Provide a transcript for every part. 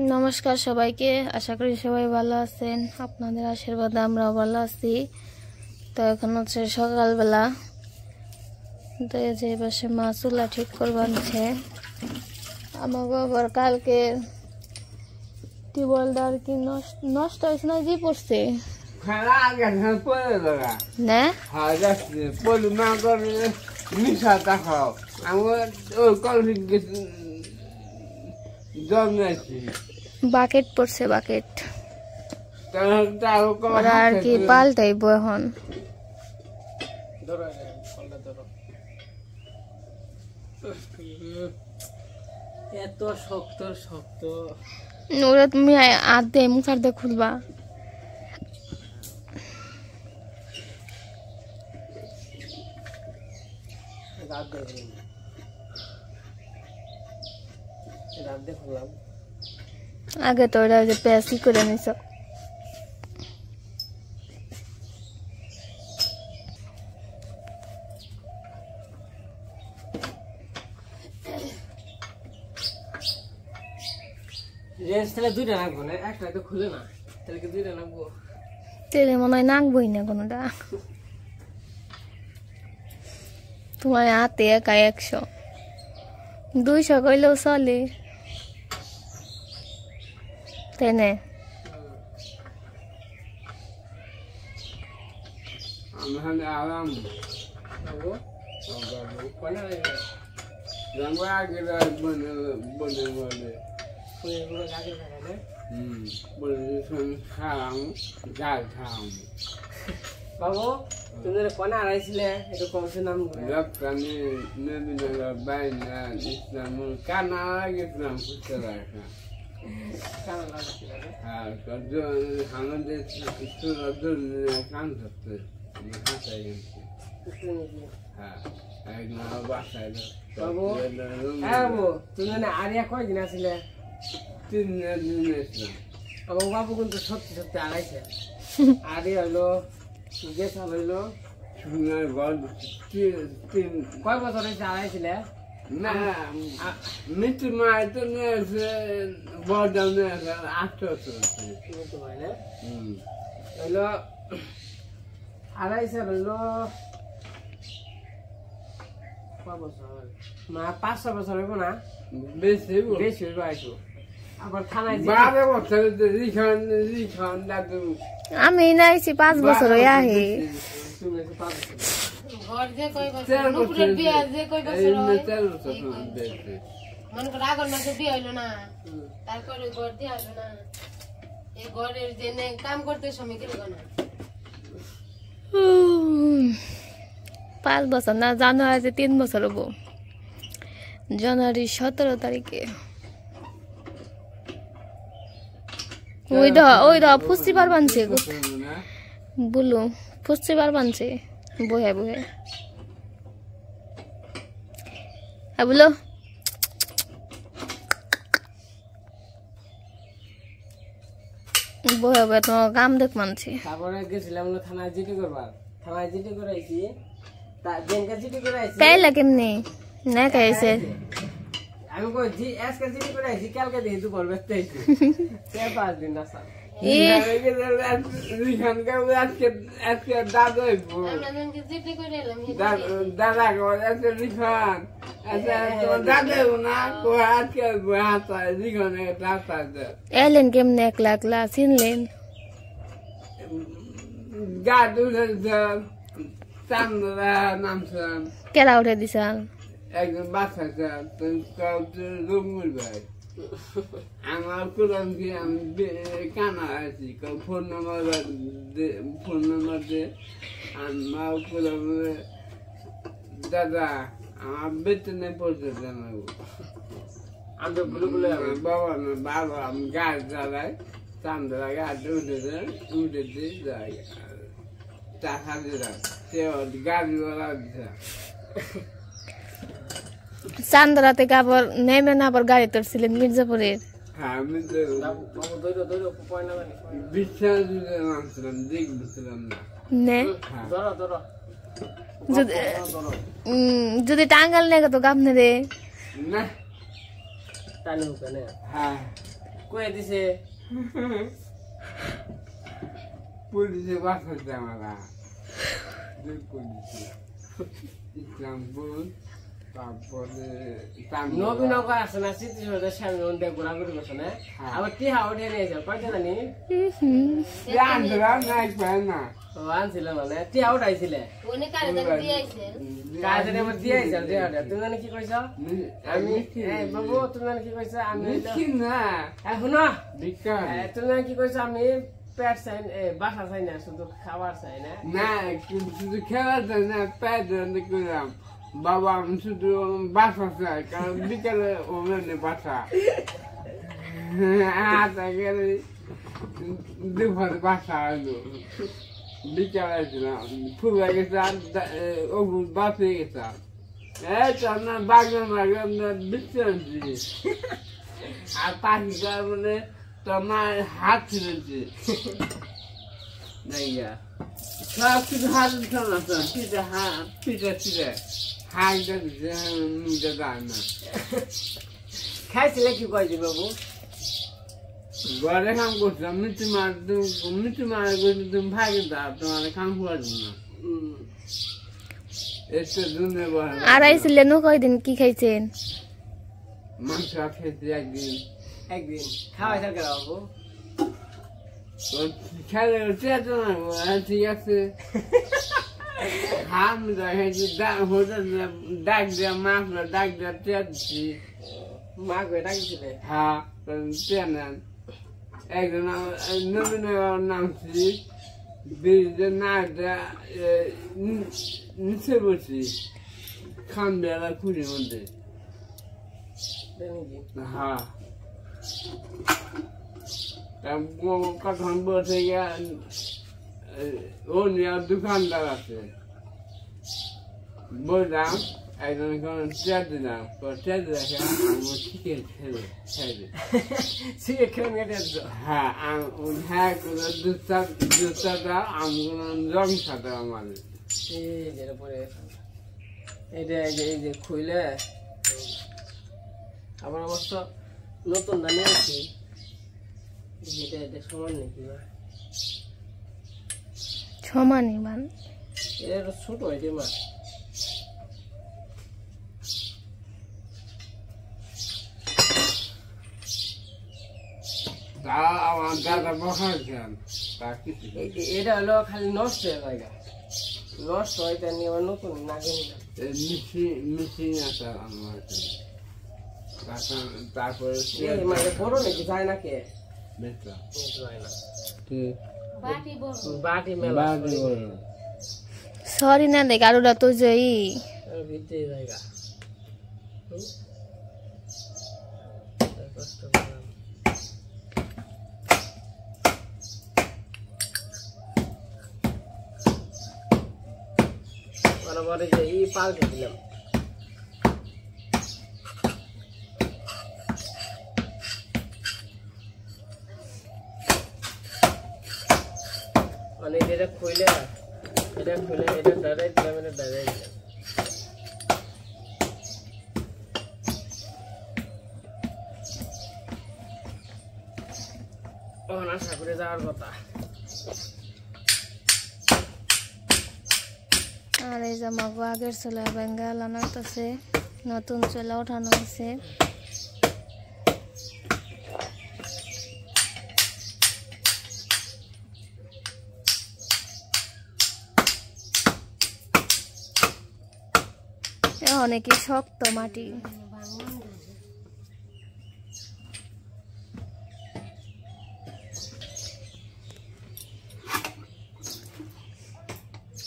নমস্কার সবাইকে, আশা করি সবাই ভালো আছেন। আপনাদের আশীর্বাদে আমরাও ভালো আছি। তো এখন হচ্ছে সকালবেলা, তো এই যে পাশে মা চুলা ঠিক করবে আনছে। আমাকে আবার কালকে টিউবওয়েলটা আর কি নষ্ট হয়েছে না, যে পড়ছে না বাকেট পড়ছে, বাকেট আর কি পাল্টাইব এখন। এত শক্ত শক্ত ওরা তুমি হাত দিয়ে মুখ হাত দিয়ে খুলবা। আগে তো ওরা যে পেঁয়াজি করে নিছ। দুইটা নাকবো না, একটা তো খুলে না, তাহলে কি দুইটা নাকবো? তেলে মনে হয় নাকবই না কোনোটা। তোমার হাতে একা 100 200 কইলেও চলে, তাই না? বাবু তুমি কোন আড়াইছিলে একটু কমছে নাম কানা গেছিলাম আমাদের কান ধরতে বাবু হ্যাঁ বাবু তুমি আরিয়া কয়দিন আসলে? 3 দিন এসলাম। আমার বাবু কিন্তু সত্যি সত্যি আড়াইছে। আরে হইলো গেছাল হইলো কয় বছর হয়েছে আড়াইছিলে? না মৃত্যু মায় তো নিয়েছে বড়দাম নিয়েছে 8 বছর মৃত্যু মায় না হইলো আড়াইছে হইলো কয় বছর মা 5-6 বছর হইব না? বেশি বেশি হইব আইসো। আবার থানায় 12 বছর রিখান দাদু আমি নাইছি 5 বছর হয়ে আহি। ঘর যে কই বছর নুপুরের বিয়া যে কই বছর হয় মনে করে আগর মাসে বিয়ে হইলো না, তারপরে ঘর দিয়ে আসলো না। এই ঘরের যে কাম করতে সময় গেল না। 5 বছর না, জানুয়ারিতে 3 বছর হবো। জানুয়ারি 17 তারিখে ওই ফুসি বার বানছে বলু, ফুসি বার বানছে বহে বহে। হ্যাঁ বলো বহে বহে তোমার কাম দেখ মানছে। তারপরে গেছিলাম থানায় জিডি করবার, থানায় জিডি করাইছি। তা জেনকা জিডি করাইছি কাইলা কেমনে না কাইছে? আমি কই জি আজকে জিডি করাইছি, কালকে দিয়ে দুপুর ব্যস্ত হইছি। 5 দিন না স্যার রিখান কাউ আজকে দাদু আমরা জনকে জিপি করে এলাম দাদা আজকে রিখান দাদু না আজকে হাতা রিখানে রাস্তা এলেন কেমনে একলা একলা চিনলেন? গা দুধ চান্দরা নামছেন, কেরা উঠে দিছাল? একজন বাচ্চা রঙুল ভাই। আমার কুলাম কি আমি কানা আছি, ফোন নাম্বার দে। আমার কুলাম দাদা আমার বেতনে পড়তে জানাবো। আমি বলে বাবা আমি গাছ জ্বালাই, চান্দরা গাছ উঠে যাই টাকা দিলাম, সে গাড়িওয়ালা দিছে। চান্দরা থেকে আবার নেমে না আবার গাড়ি তুলছিলেন মির্জাপুরের? হ্যাঁ আমি বিশ্বাস নামছিলাম, দেখছিলাম না। যদি টাঙ্গাল নেগে তো গামনে রে না টানি হুকে না। হ্যাঁ কয়ে দিছে পুলিশে বাঁচাচ্ছে আমরা দুই পুলিশে ইসলামপুর তারপরে নবীনগর আছে না স্মৃতিসৌধের সামনে ওনটা ঘোরাঘুরি করছে না আবার টিহা উঠে নিয়েছে কয়টা জানি নাই পায় না ও আনছিল মানে টিহা উঠাইছিলে উনি কারে জানি দিয়ে আইছে কাজে আমার দিয়ে আইছে টিহাটা তুমি জানি কি কইছ আমি এই বাবু তুমি জানি কি কইছ আমি মিষ্টি না এখন বিকাল তুমি জানি কি কইছ আমি পেট চাই বাসা চাই না শুধু খাবার চাই না না শুধু খেলার জন্য পেট করলাম বাবা আমি শুধু বাসা চাই কারণ বিকালে ওখানে বাসা হাতে গেলে দুপুর বাসা হলো বিকালে ছিলাম ফুলে গেছিলাম ওগুলো বাসে গেছিলাম না বাগান বাগান বিশ্রান্তি আর পাখিটা মানে তোমার হাত ছিলেছে সব কিছু হাত পিঠে হাত পিঠে ছিঁড়ে হাতটা দিচ্ছে মুখটা দেয় না খাইছিলে কি কয়দি বাবু ঘরে কাম করছিলাম মিষ্টি মার করছি তুমি ভাগে দাও তোমার কাম করবো না একটু জন্য আর আইছিলেন কয়দিন কি খাইছেন মাংস খেয়েছি একদিন একদিন খাওয়াই থাকবে বাবু খেলে চেতো না ঠিক আছে হাম দেখেছি ডাক দেওয়া মাছ ডাক দেওয়া চেয়েছি মা কয়ে ডাকিছিলে হ্যাঁ চেনেন একজন নবীন নামছি ব্রিজের নাচটা নিচে বসি খান বেলা খুঁড়ির মধ্যে হ্যাঁ কখন বসে গিয়া ও নিয়ে দোকানদার আছে বললাম একজন চেয়ার দিলাম চেয়ার দেখে আমার চিকেন খেলে সিগারেট খেয়ে মেটে হ্যাঁ হ্যাঁ দুধটা দাও আমি রং সাদা আমার এই যে পরে এটা এই যে খুইলে আবার অবশ্য নতুন দানি আছি এটা সমান নাকি সমানই মান এটা ছোট হয়েছে মা আমার দাদা বসাচ্ছেন তা কিছু এটা হলো খালি নষ্ট হয়ে জায়গা নষ্ট হয় তা নিয়ে আবার নতুন না কিনি না মিশিং আছে আমার তারপরে মানে বড় নাকি যায় না কে বেচলাম যায় না বাটি বড় বাটি মেলা সরি না দেখ আরোটা তো যাই ভিতরে জায়গা কষ্ট বরাবর যে এই পাল্টে দিলাম মানে এটা খুলে এটা দাঁড়াই দিলাম এটা দাঁড়াই দিলাম তখন আশা করে যাওয়ার কথা আর এই জামাগো আগের চুলা বেঙ্গা লানো হইতেছে নতুন চুলা উঠানো হয়েছে অনেকে শক্ত মাটি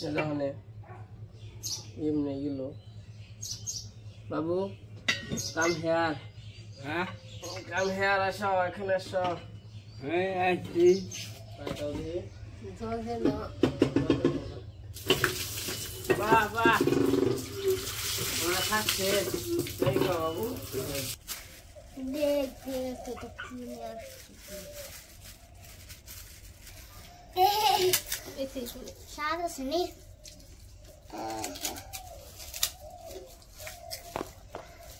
এখানে এমনি গেলো বাবু কাম হেয়ার হ্যাঁ কাম হেয়ার আসো এখানে আসো হ্যাঁ আছি বাহ বাহ ওরা খাচ্ছে তাই তো বাবু স্বাদ আছে নি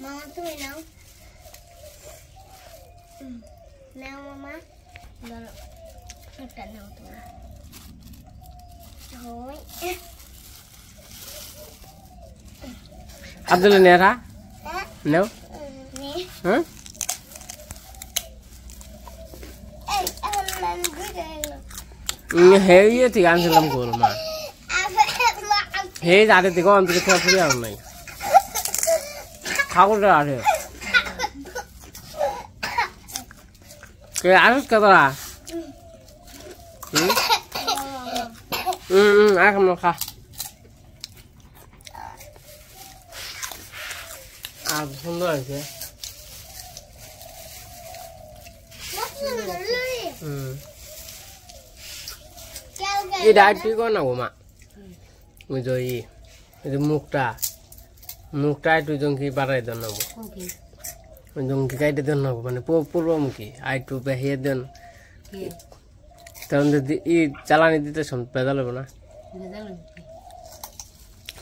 মামা তুমি নাও নাও মামা ধরো একটা নাও তোমরা ওই আব্দুল নেরা নাও নে হ্যাঁ এই এখন মান দিলে হে ইয়ে ঠিক আনছিলাম গোল মা হে যাতে থেকে অন্তরে খেয়ে ফুরি আর নাই ঠাকুরটা আছে কে আসিস কে তোরা এখন খা আর সুন্দর আছে এই ডাইট কর না গো মা বুঝই এই মুখটা একটু জঙ্কি বাড়াই দেন না জঙ্কি কাইটে দেন না মানে পূর্বমুখী আর একটু বেহিয়ে দেন তখন যদি ই চালানি দিতে ভেজাল হবো না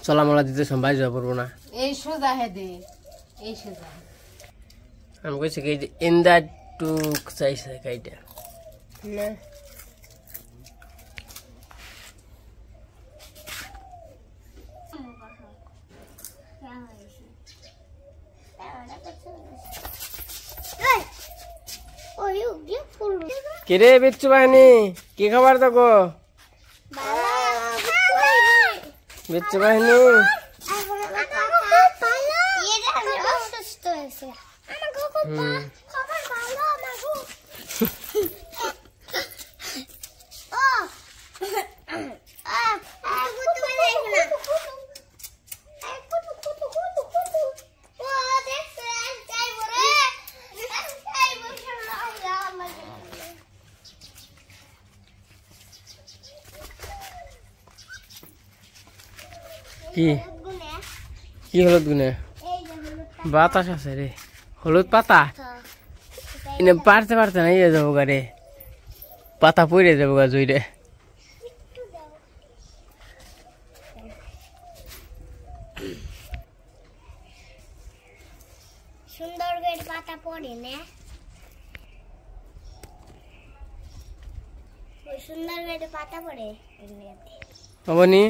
চলামলা দিতে বাই যাওয়া পড়বো না এই সোজা হে দে এই সোজা আমি কইছি কি ইন দ্যাট টু চাইছে কাইটা না কিরে বিচ্ছু বাহিনী কি খবর দেখো বিচ্ছু বাহিনী কি কি হলুদ গুনে বাতাস আছে রে হলুদ পাতা এনে পারতে পারতে না ইয়ে যাবো গা রে পাতা পড়ে যাবো গা জুই রে সুন্দর করে পাতা পড়ে না ওই সুন্দর করে পাতা পড়ে হবনি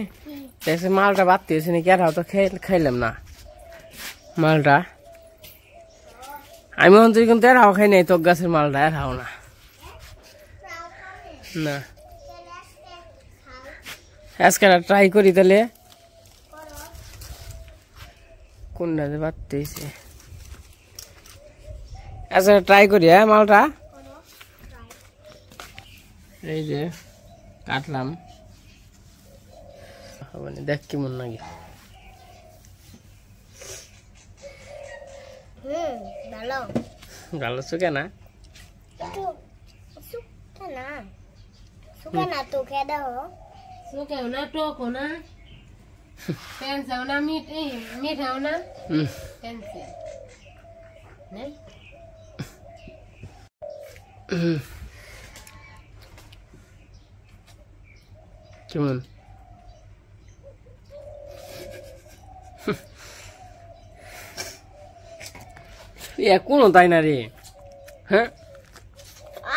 এসে মালটা বাড়তে এসে নাকি আর তো খাইলাম না মালটা আমি অন্তর কিন্তু এরাও খাই নাই তোর গাছের মালটা এরাও না না আজকে ট্রাই করি তাহলে কোনটা যে বাড়তে এসে আচ্ছা ট্রাই করি হ্যাঁ মালটা এই যে কাটলাম দেখ কেমন নাকি ভালো ভালো শুকে না শুকে না তো খেয়ে দাও सुके हो ना टोक हो ना पेंस हो ना मीठा हो ना पेंस नहीं কেমন কোনো তাই না রে হ্যাঁ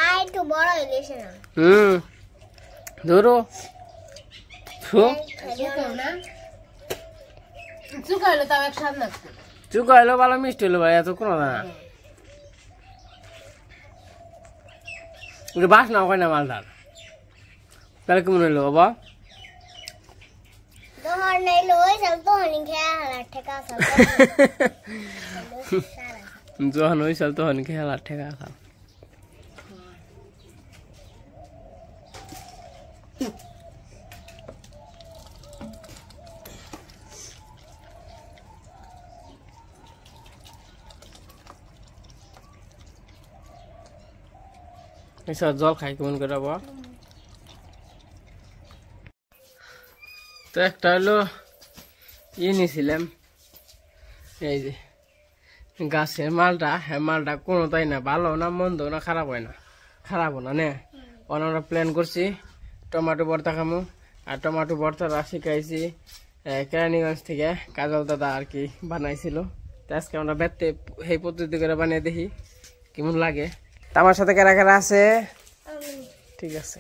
আই তো বড় হইছে না ধরো सुके हो ना सुका हो तो एक साथ लगता চুকা হলো ভালো মিষ্টি হলো ভাই এত কোনো না বাস না হয় না মালটার তাহলে কেমন হইলো বাবা তোহর নাই লই চল তো হনি খেলা ঠেকা চল যখন ওই চল তখন খেলা ঠেকা খাও এসব জল খাই কেমন করে বাবা তো একটা হলো নিয়েছিলাম এই যে গাছের মালটা হ্যাঁ মালটা কোনো তাই না ভালো না মন্দ না খারাপ হয় না খারাপও না নে আমরা প্ল্যান করছি টমেটো ভর্তা খামো আর টমেটো ভর্তা রাশি খাইছি কেরানীগঞ্জ থেকে কাজল দাদা আর কি বানাইছিল তো আজকে আমরা বেতে সেই পদ্ধতি করে বানিয়ে দেখি কেমন লাগে আমার সাথে কারা কারা আছে? ঠিক আছে,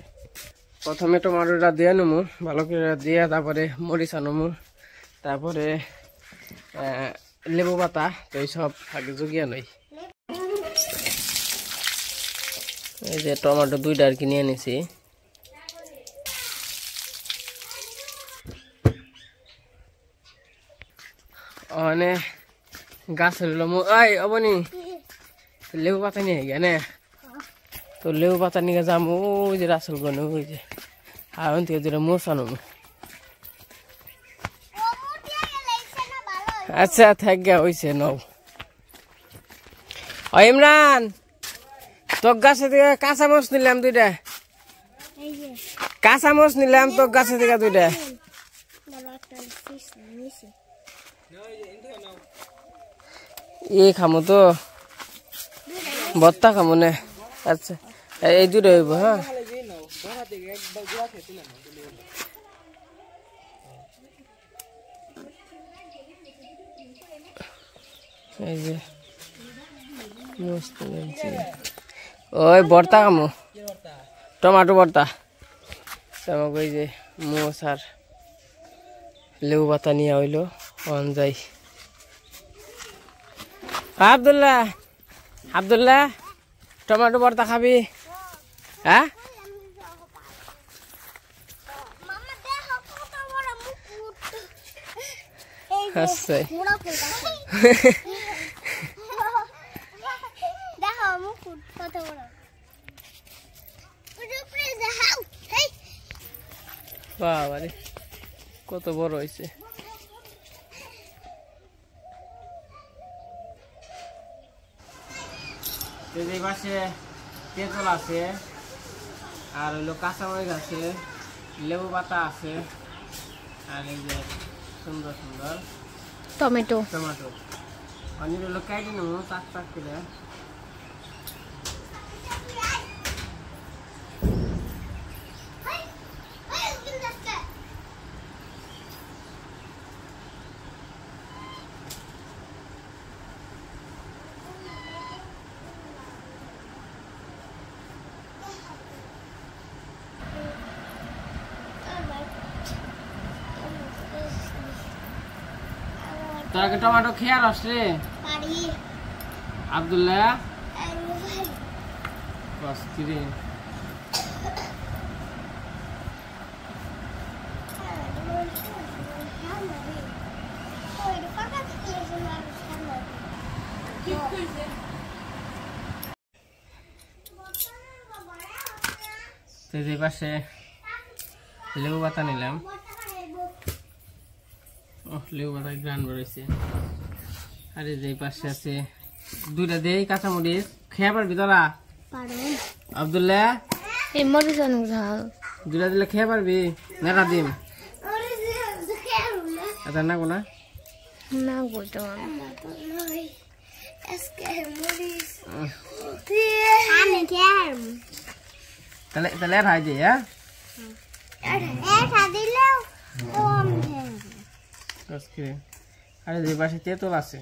প্রথমে টমেটোটা দিয়ে নেবো, ভালো করে দিয়ে তারপরে মরিচ আনবো, তারপরে লেবু পাতা, তো এইসব আগে জুগিয়ে নই। এই যে টমেটো 2টা আর কি নিয়ে নিছি। মানে গাছের অবনি লেবু পাতা নিয়ে গিয়ে নে, তো লেবু পাতা নিয়ে যাম ওই যে রাসেল গনে, ওই যে আর থেকে যেটা মোসানো। আচ্ছা থাক গা, হইছে নও। ও ইমরান, তোর গাছে থেকে কাঁচা মরিচ নিলাম 2টা, কাঁচা মরিচ নিলাম তোর গাছে থেকে 2টা। খামো তো ভর্তা খামো না। আচ্ছা এই 2টা হইব। হ্যাঁ এই যে ওই ভর্তা খামো, টমাটো ভর্তা। আমাকে ওই যে মোষ আর লেবু পাতা নিয়ে হইলো অন যাই। আব্দুল্লাহ, আব্দুল্লাহ টমেটো ভর্তা খাবি? হ্যাঁ আচ্ছা বাবা রে কত বড় হয়েছে। এই পাশে তেঁতুল আছে, আর হইলো কাঁচামরিচ আছে, লেবু পাতা আছে, আর এই যে সুন্দর সুন্দর টমেটো টমেটো। অনেক হলো কেটে নেবো চাক চাক করে। তোরা কি টমেটো খেয়ে আর আসলে আব্দুল্লাহ? কিরে যে পাশে লেবু পাতা নিলাম। লেবু পাতা গ্রান বেরোইছে। আর এই যে পাশে আছে 2টা দেই কাঁচামরিচ। খেয়ে পারবি তোরা? আব্দুল্লাহ এই মরিচ অনেক ঝাল, 2টা দিলে খেয়ে পারবি? নেড়া দিম এটা না কোনা না বলতে তাহলে খাই দিই। হ্যাঁ আরে যে পাশে তেঁতুল আছে,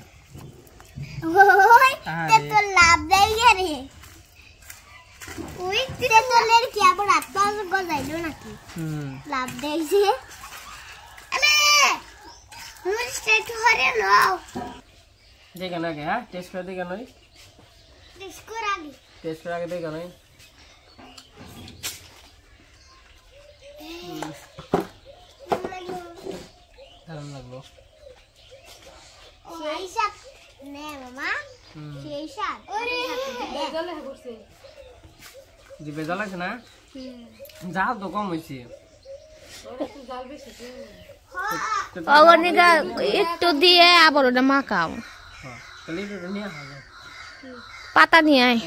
দেখে না কে? হ্যাঁ টেস্ট করে দেখে নই, টেস্ট করে আগে দেখে নই। দারুণ লাগলো। জিভে জল আছে না? জাল তো কম হয়েছে। একটু দিয়ে আবার ওটা মাখাও। পাতা নিয়ে আয়,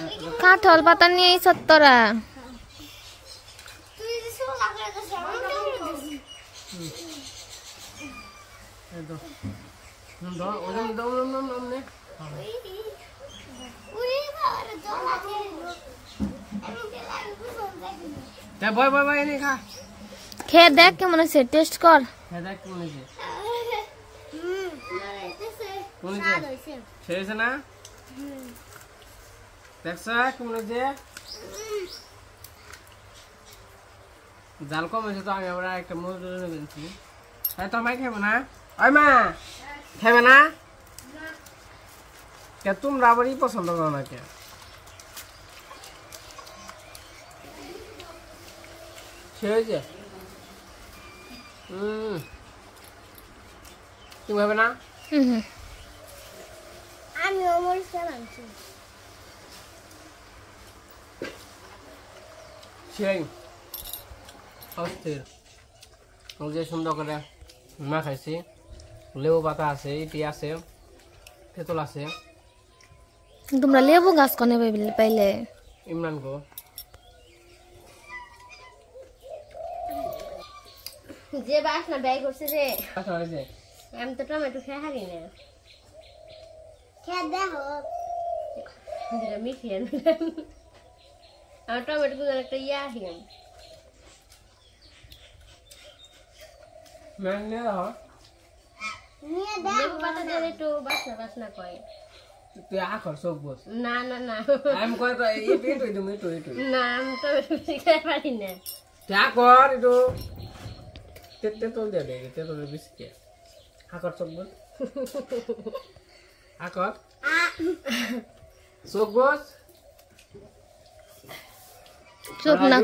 কাঁঠাল পাতা নিয়ে আই সত্তরা। খেয়ে দেখ কেমন আছে, টেস্ট কর। না দেখছ কেমন যে জাল কম হয়েছে তো আমি আবার একটা মজুর কিনছি তাই তো মাই খাবো না ওই মা খাবে না কে তোমরা আবার ই পছন্দ করো না কে সে হয়েছে তুমি খাবে না আমি মরিচ আনছি সেই অস্থির যে সুন্দর করে মা খাইছি লেবু পাতা আছে ইটি আছে তেঁতুল আছে তোমরা লেবু গাছ কনে পাইলে ইমরান গো যে বাসনা ব্যয় করছে রে আচ্ছা হয়েছে আমি তো টমেটো খেয়ে হারি না খেয়ে দেখো যেটা মিশিয়ে আমার টমেটো গুলো একটা ইয়ে আসিলাম মানে দাও লেবু পাতা দিয়ে একটু বাসনা বাসনা কয় তুই আখর চোখ বস না না না আমি কয় তো ইটু ইটু ইটু ইটু ইটু না আমি টমেটো বেশি খেয়ে পারি না তুই আখর ইটু তেঁতুল দিয়ে দে তেঁতুলের বিস্কিট আখর চোখ বস আখর চোখ বস চোখ না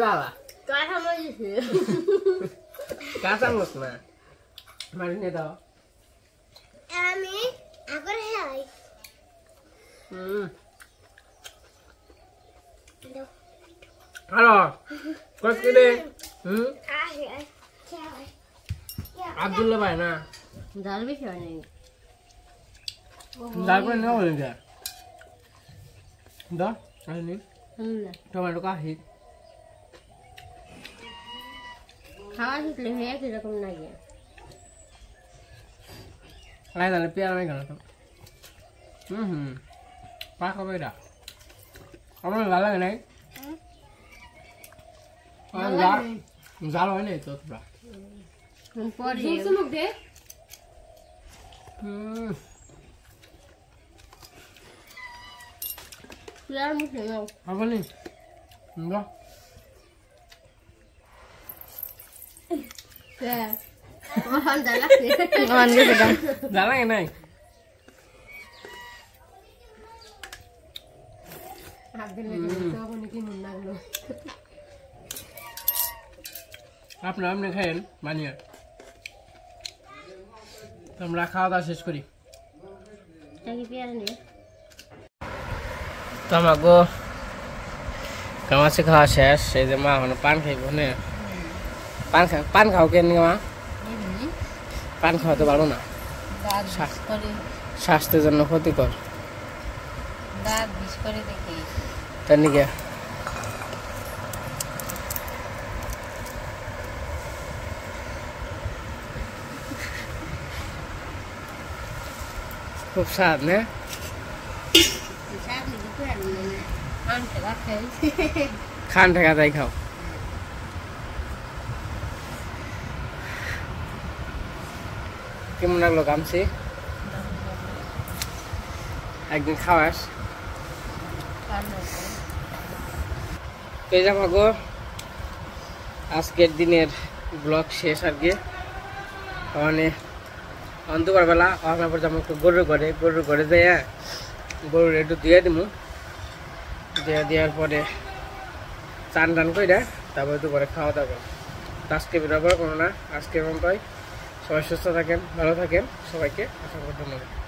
কাঠা মজেছে কাঁচা মস না মারি নিয়ে দাও আমি আগর খাই হ্যালো কষ্ট দে আব্দুল্লাহ ভাই না জাল বেশি হয় নাই জাল করে নেওয়া হয়ে যায় দাও আসনি না টমেটো কাহি খাওয়া শিখলে হয়ে কিরকম লাগে আয় তাহলে পেয়ারা নাই কেন পাক হবে এটা আমার ভালো লাগে নাই জাল হয় নাই তো তোরা পরে দে আর মুখে নাও হবে নি দাও ওখান জাল লাগছে জাল লাগে নাই হাত দিলে তখন কি মন লাগলো আপনারা আপনি খাইন বানিয়ে আমরা খাওয়া দাওয়া শেষ করি কি পেয়ারা নেই তো আমাকে কামাচ্ছে খাওয়া শেষ এই যে মা এখন পান খাইব নে পান খাও কেন মা পান খাওয়া তো ভালো না স্বাস্থ্যের জন্য ক্ষতিকর তার নিকে খুব স্বাদ না খান ঠেকা তাই খাও কেমন লাগলো কামছি একদিন খাওয়াস এই যাবো আজকের দিনের ব্লগ শেষ আর কি মানে অন্ধকার বেলা আমার পর যেমন গরুর ঘরে যাই গরুর একটু দিয়ে দিব দেওয়ার পরে চান টান করে তারপরে দুপুরে খাওয়া দাওয়া আজকে বেরোবার কোনো না আজকে মতোই সবাই সুস্থ থাকেন ভালো থাকেন সবাইকে আশা করি ধন্যবাদ।